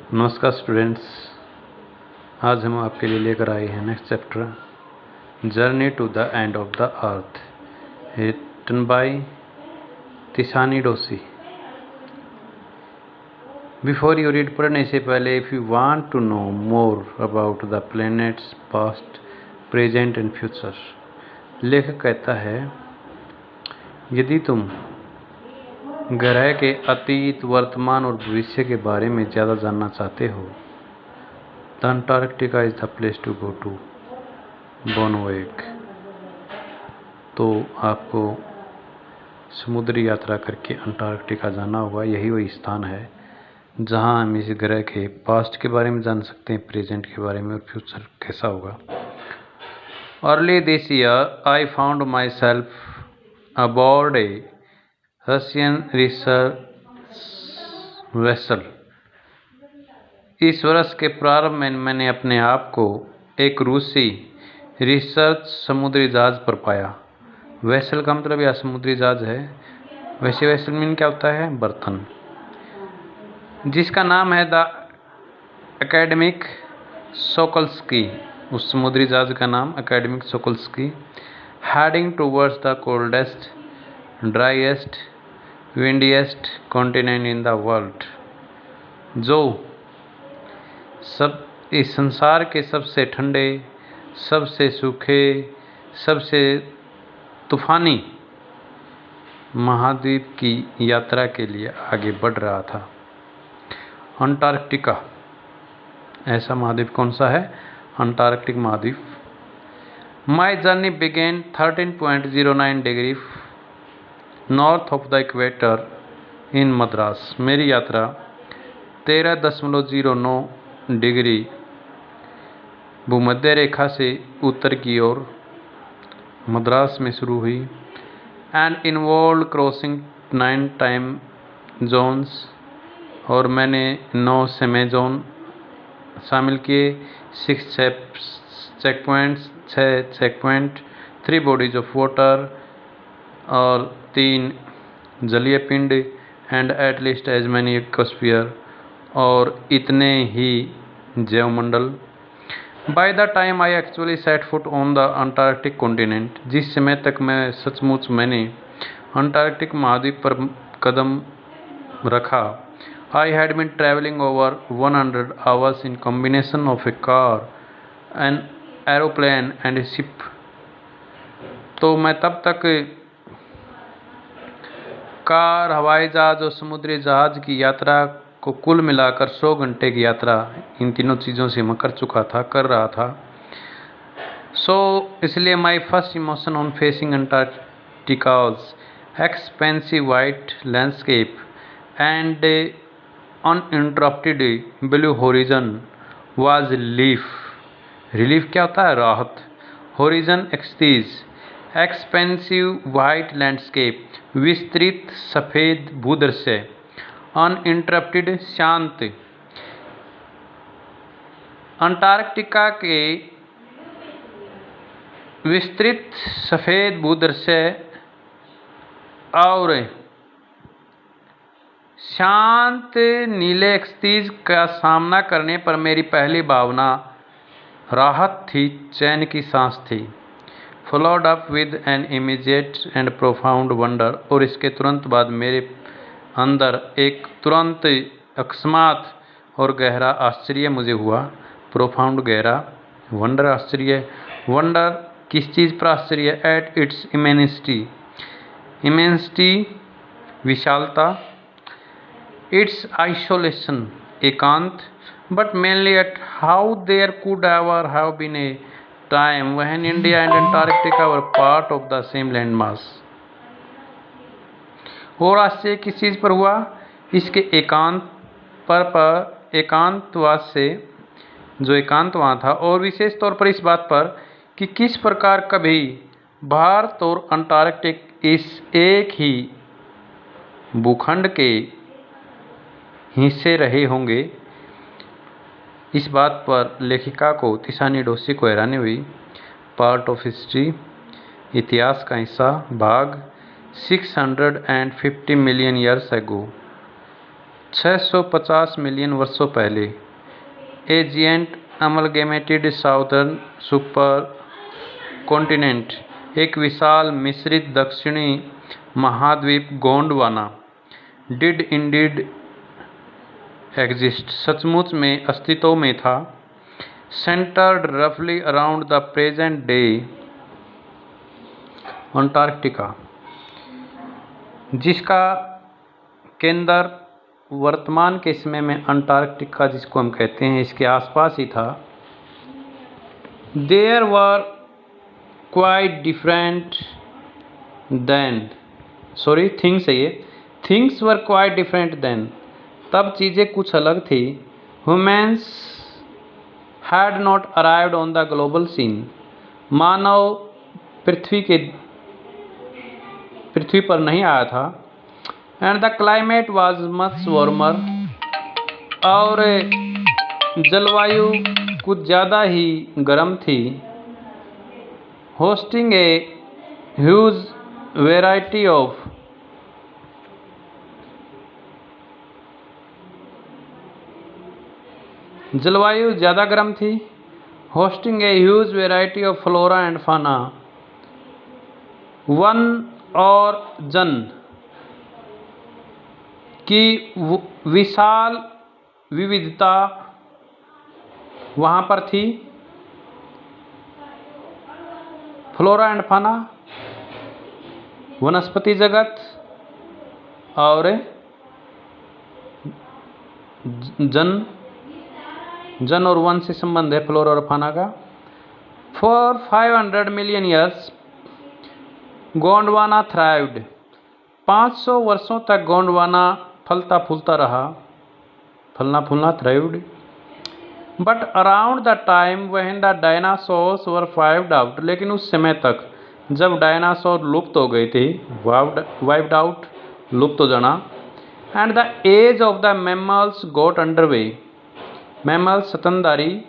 नमस्कार स्टूडेंट्स, आज हम आपके लिए लेकर आए हैं next chapter journey to the end of the earth, written by Tishani Doshi. Before you read, पढ़ने से पहले if you want to know more about the planets past, present and future, लेखक कहता है यदि तुम ग्रह के अतीत, वर्तमान और भविष्य के बारे में ज़्यादा जानना चाहते हो, the Antarctica is the place to go to बोनोवेक। तो आपको समुद्री यात्रा करके अंटार्कटिका जाना होगा। यही वही स्थान है जहां हम इस ग्रह के पास्ट के बारे में जान सकते हैं, प्रेजेंट के बारे में और फ्यूचर कैसा होगा। Early this year I found myself aboard a Russian research vessel. इस वर्ष के प्रारंभ में मैंने अपने आप को एक रूसी रिसर्च समुद्री जहाज पर पाया। वेसल का मतलब यह समुद्री जहाज है। वैसे वेसल मीन क्या होता है? बर्तन, जिसका नाम है द एकेडमिक सोकोल्स्की। उस समुद्री जहाज का नाम Akademik Shokalskiy. Heading towards the coldest, driest, windiest continent in the world, जो सब इस संसार के सबसे ठंडे, सबसे सूखे, सबसे तूफानी महाद्वीप की यात्रा के लिए आगे बढ़ रहा था। अंटार्कटिका ऐसा महाद्वीप कौन सा है? अंटार्कटिक महाद्वीप। My journey began 13.09 degree north of the equator in Madras. मेरी यात्रा 13.09 डिग्री भूमध्य रेखा से उत्तर की ओर मद्रास में शुरू हुई। And involve crossing 9 time zones, और मैंने 9 समय जोन शामिल किए। 6 checkpoint, 3 bodies of water और 3 जलीय पिंड, and at least as many ecospheres, और इतने ही जैवमंडल। By the time I actually set foot on the Antarctic continent, जिस समय तक मैं सचमुच मैंने अंटार्कटिक महाद्वीप पर कदम रखा, I had been travelling over 100 hours in combination of a car, an aeroplane and a ship. तो मैं तब तक कार, हवाई जहाज और समुद्री जहाज की यात्रा को कुल मिलाकर 100 घंटे की यात्रा इन तीनों चीज़ों से मैं कर रहा था। इसलिए my first emotion on facing Antarctica's expansive white landscape and uninterrupted blue horizon was relief क्या होता है? राहत। Horizon ecstasies, expansive white landscape, विस्तृत सफ़ेद भूदृश्य, अनइंटरप्टेड शांत। अंटार्कटिका के विस्तृत सफ़ेद भूदृश्य और शांत नीले एक्सटीज का सामना करने पर मेरी पहली भावना राहत थी, चैन की सांस थी। Followed up with an immediate and profound wonder, और इसके तुरंत बाद मेरे अंदर एक तुरंत अकस्मात और गहरा आश्चर्य मुझे हुआ। प्रोफाउंड गहरा, वंडर आश्चर्य। वंडर किस चीज़ पर आश्चर्य? एट इट्स इमेंसिटी विशालता, इट्स आइसोलेशन एकांत, but mainly at how there could ever have been a time when India and Antarctica were part of the same land mass. और आश्चर्य किस चीज़ पर हुआ? इसके एकांतवास से, जो एकांत वहाँ था, और विशेष तौर पर इस बात पर कि किस प्रकार कभी भारत और अंटार्कटिक इस एक ही भूखंड के हिस्से रहे होंगे। इस बात पर लेखिका को, तिसानी डोसी को, हैरानी हुई। पार्ट ऑफ हिस्ट्री, इतिहास का हिस्सा, भाग 650 मिलियन ईयर्स एगो, 650 मिलियन वर्षों पहले ए जिएंट अमलगेमेटेड साउदर्न सुपर कॉन्टिनेंट, एक विशाल मिश्रित दक्षिणी महाद्वीप गोंडवाना, डिड इंडीड एग्जिस्ट, सचमुच में अस्तित्व में था, सेंटर्ड रफली around the present day Antarctica, जिसका केंद्र वर्तमान के समय में अंटार्कटिका जिसको हम कहते हैं इसके आसपास ही था। There were quite different then things है ये, things were quite different then, तब चीज़ें कुछ अलग थी। Humans had not arrived on the global scene, मानव पृथ्वी पर नहीं आया था। And the climate was much warmer, और जलवायु कुछ ज़्यादा ही गर्म थी। Hosting a huge variety of जलवायु ज़्यादा गर्म थी। Hosting a huge variety of flora and fauna, वन और जन की विशाल विविधता वहाँ पर थी। फ्लोरा एंड फाना वनस्पति जगत, और जन और वन से संबंध है फ्लोरा और फाना का। For 500 million years Gondwana thrived, 500 वर्षों तक गोंडवाना फलता फूलता रहा, फलना फूलना thrived. But around the time when the dinosaurs were wiped out, लेकिन उस समय तक जब डायनासोर लुप्त हो गए थे, वाइप्ड आउट लुप्त हो जाना। And the age of the mammals got underway, mammal स्तनधारी,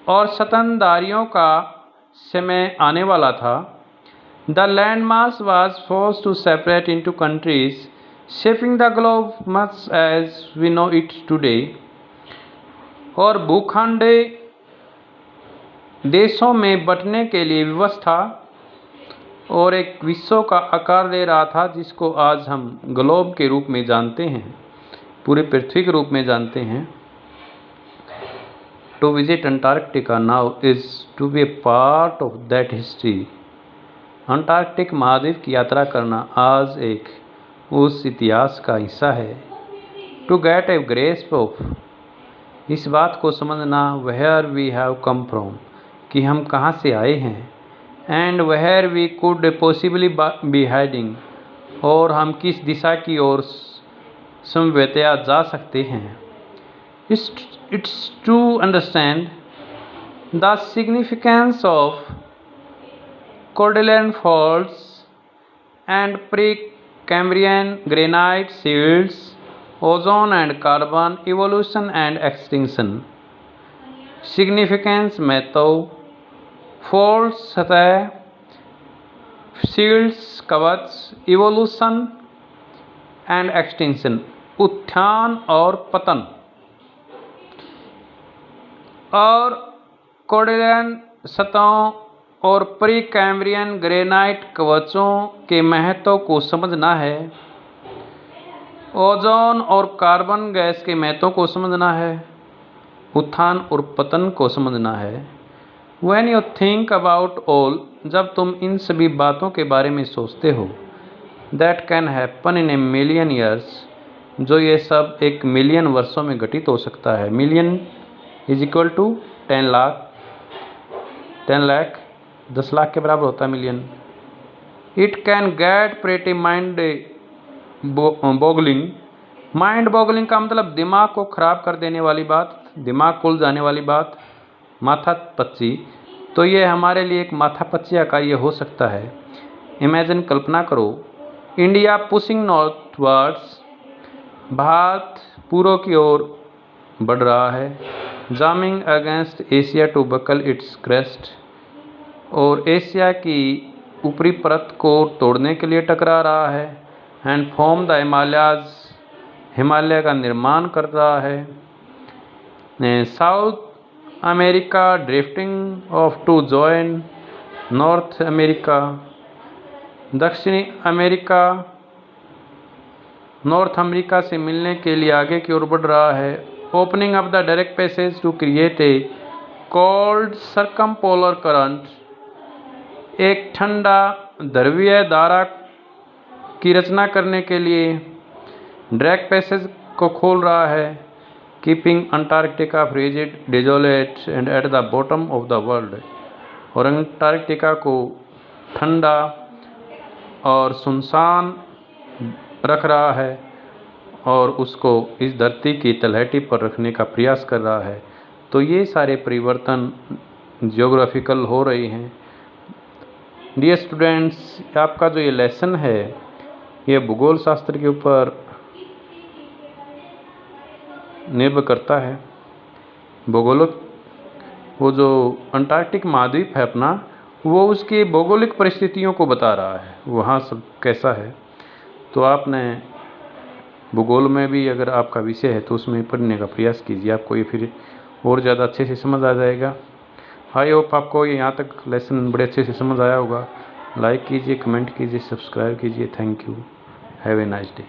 और स्तनधारियों का समय आने वाला था। The land mass was forced to separate into countries, shaping the globe much as we know it today, और भूखंड देशों में बंटने के लिए विवश था और एक विश्व का आकार ले रहा था, जिसको आज हम ग्लोब के रूप में जानते हैं, पूरे पृथ्वी के रूप में जानते हैं। To visit Antarctica now is to be a part of that history, Antarctic महाद्वीप की यात्रा करना आज एक उस इतिहास का हिस्सा है। To get a grasp of, इस बात को समझना, where we have come from, कि हम कहाँ से आए हैं, and where we could possibly be heading, और हम किस दिशा की ओर संभवतया जा सकते हैं। It's to understand the significance of Cordilleran faults and Precambrian granite shields, ozone and carbon, evolution and extinction। Significance महत्व, faults सतह, shields कवच, evolution and extinction उत्थान और पतन, और Cordilleran सतहों और प्री कैम्ब्रियन ग्रेनाइट कवचों के महत्व को समझना है। ओजोन और कार्बन गैस के महत्व को समझना है, उत्थान और पतन को समझना है। When you think about all, जब तुम इन सभी बातों के बारे में सोचते हो, that can happen in a million years, जो ये सब 1 मिलियन वर्षों में घटित हो सकता है। Million is equal to 10 lakh, 10 lakh के बराबर होता है million. It can get pretty mind boggling, mind boggling का मतलब दिमाग को खराब कर देने वाली बात, दिमाग खुल जाने वाली बात, माथा पच्ची। तो ये हमारे लिए एक माथा पच्चिया का ये हो सकता है। इमेजिन, कल्पना करो, इंडिया पुशिंग नॉर्थवर्ड्स, भारत पूर्व की ओर बढ़ रहा है। Jamming against Asia to buckle its crest, और एशिया की ऊपरी परत को तोड़ने के लिए टकरा रहा है। एंड फॉर्म द हिमालय का निर्माण कर रहा है। South America drifting off to join North America, दक्षिणी अमेरिका नॉर्थ अमेरिका से मिलने के लिए आगे की ओर बढ़ रहा है। Opening of the direct passage to create a cold circumpolar current, एक ठंडा ध्रुवीय धारा की रचना करने के लिए डायरेक्ट पैसेज को खोल रहा है। Keeping Antarctica frigid desolate and at the bottom of the world, और अंटार्कटिका को ठंडा और सुनसान रख रहा है और उसको इस धरती की तलहटी पर रखने का प्रयास कर रहा है। तो ये सारे परिवर्तन जियोग्राफिकल हो रहे हैं। डियर स्टूडेंट्स, आपका जो ये लेसन है ये भूगोल शास्त्र के ऊपर निर्भर करता है। भूगोलिक वो जो अंटार्कटिक महाद्वीप है अपना, वो उसकी भौगोलिक परिस्थितियों को बता रहा है, वहाँ सब कैसा है। तो आपने भूगोल में भी अगर आपका विषय है तो उसमें पढ़ने का प्रयास कीजिए, आपको ये फिर और ज़्यादा अच्छे से समझ आ जाएगा। आई होप आपको ये यहाँ तक लेसन बड़े अच्छे से समझ आया होगा। लाइक कीजिए, कमेंट कीजिए, सब्सक्राइब कीजिए। Thank you. Have a nice day.